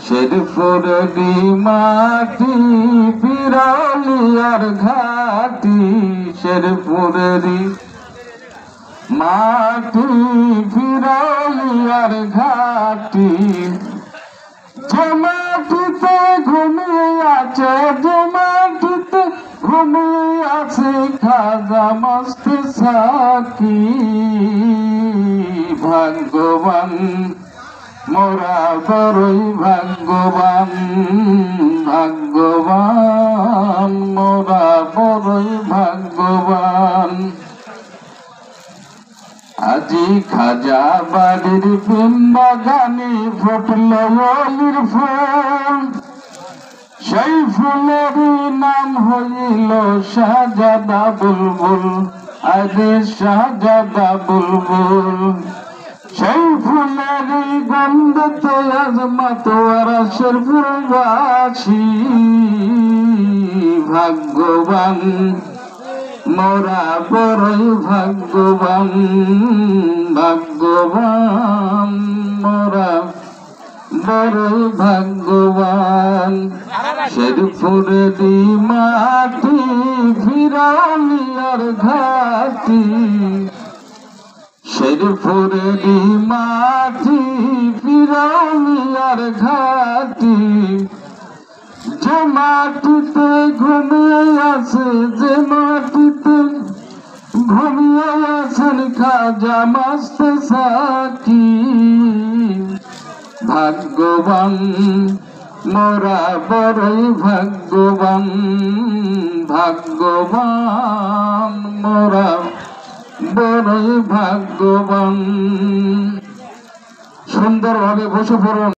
শেরপুরেরই মাটি বিরালিয়ার ঘাটি, শেরপুরেরই মাটি বিরালিয়ার ঘাটি, যে মাটিতে ঘুমিয়ে আছে, যে মাটিতে ঘুমিয়ে আছে খাজা মস্ত সাকি। ভাগ্যবান মোরা বড়ই ভাগ্যবান, ভাগ্যবান মোরা বড়ই ভাগ্যবান। আজি খাজা বাড়ির প্রেম বাগানে ফুটল অলির ফুল, সেই ফুলেরই নাম হইল শাহজাদা বুলবুল, আরে শাহজাদা বুলবুল। সেই ফুলেরই গন্ধতে আজ মাতোয়ারা শেরপুরবাসী। ভাগ্যবান মোরা বড়ই ভাগ্যবান, ভাগ্যবান মোরা বড়ই ভাগ্যবান। শেরপুরেরই মাটি বিরালিয়ার ঘাটি, শেরপুরেরই মাটি বিরালিয়ার ঘাটি, যে মাটিতে ঘুমিয়ে আছে, যে মাটিতে ঘুমিয়ে আছেন খাজা মস্ত সাকি। ভাগ্যবান মোরা বড়ই ভাগ্যবান, ভাগ্যবান মোরা বড়ই ভাগ্যবান। সুন্দরভাবে বসে পড়ুন।